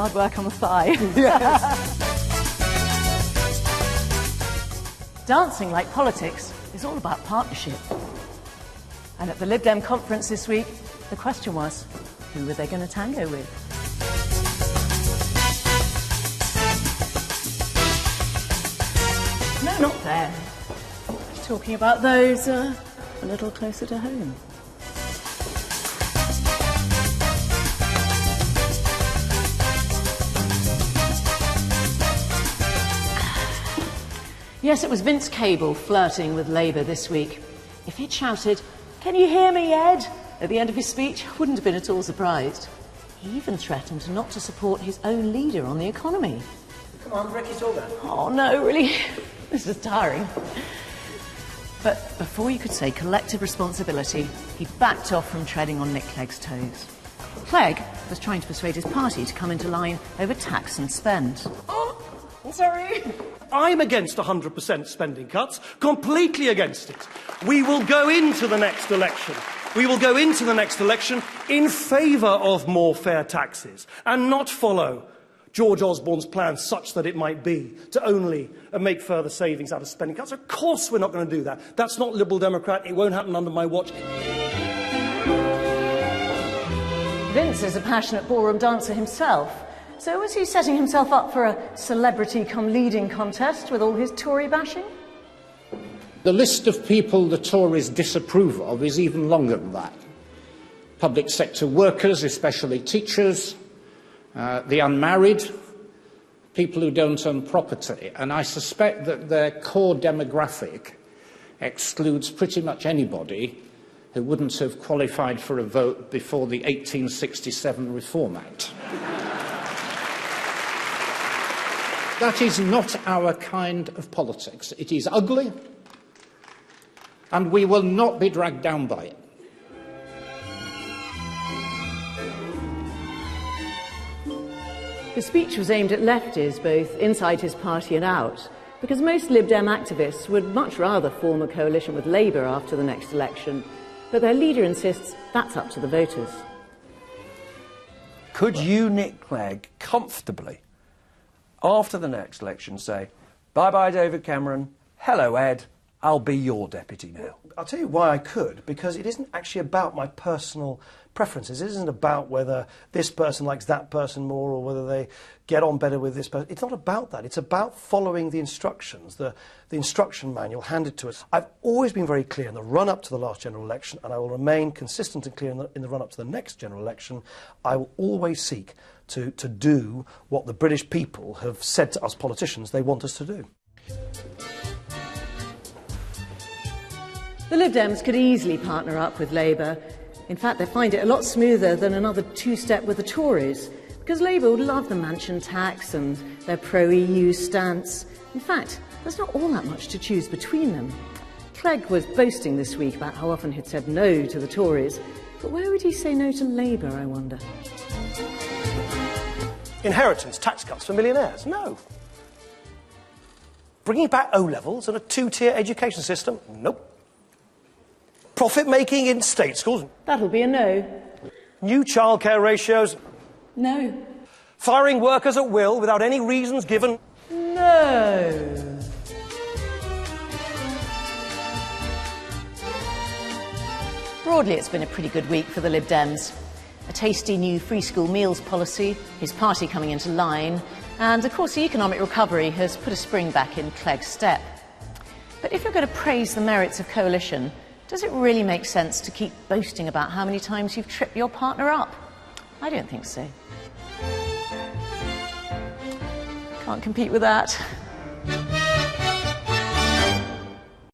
hard work on the thigh. Yes. Dancing, like politics, is all about partnership. And at the Lib Dem conference this week, the question was, who were they going to tango with? No, not them. Talking about those a little closer to home. Yes, it was Vince Cable flirting with Labour this week. If he'd shouted, "Can you hear me, Ed?" at the end of his speech, I wouldn't have been at all surprised. He even threatened not to support his own leader on the economy. Come on, Ricky, talk then. Oh, no, really? This is tiring. But before you could say collective responsibility, he backed off from treading on Nick Clegg's toes. Clegg was trying to persuade his party to come into line over tax and spend. Oh, sorry. I'm against 100% spending cuts, completely against it. We will go into the next election. We will go into the next election in favour of more fair taxes and not follow George Osborne's plan such that it might be to only make further savings out of spending cuts. Of course we're not going to do that. That's not Liberal Democrat. It won't happen under my watch. Vince is a passionate ballroom dancer himself. So was he setting himself up for a celebrity-come-leading contest with all his Tory bashing? The list of people the Tories disapprove of is even longer than that. Public sector workers, especially teachers, the unmarried, people who don't own property. And I suspect that their core demographic excludes pretty much anybody who wouldn't have qualified for a vote before the 1867 Reform Act. That is not our kind of politics. It is ugly, and we will not be dragged down by it. The speech was aimed at lefties, both inside his party and out, because most Lib Dem activists would much rather form a coalition with Labour after the next election, but their leader insists that's up to the voters. Could you, Nick Clegg, comfortably, after the next election, say, bye-bye, David Cameron, hello, Ed, I'll be your deputy now? I'll tell you why I could, because it isn't actually about my personal preferences. It isn't about whether this person likes that person more or whether they get on better with this person. It's not about that. It's about following the instructions, the instruction manual handed to us. I've always been very clear in the run-up to the last general election, and I will remain consistent and clear in the run-up to the next general election. I will always seek to do what the British people have said to us politicians they want us to do. The Lib Dems could easily partner up with Labour. In fact, they find it a lot smoother than another two-step with the Tories, because Labour would love the mansion tax and their pro-EU stance. In fact, there's not all that much to choose between them. Clegg was boasting this week about how often he'd said no to the Tories, but where would he say no to Labour, I wonder? Inheritance tax cuts for millionaires? No. Bringing back O-levels and a two-tier education system? Nope. Profit-making in state schools? That'll be a no. New childcare ratios? No. Firing workers at will without any reasons given? No. Broadly, it's been a pretty good week for the Lib Dems. A tasty new free school meals policy, his party coming into line, and of course the economic recovery has put a spring back in Clegg's step. But if you're going to praise the merits of coalition, does it really make sense to keep boasting about how many times you've tripped your partner up? I don't think so. Can't compete with that.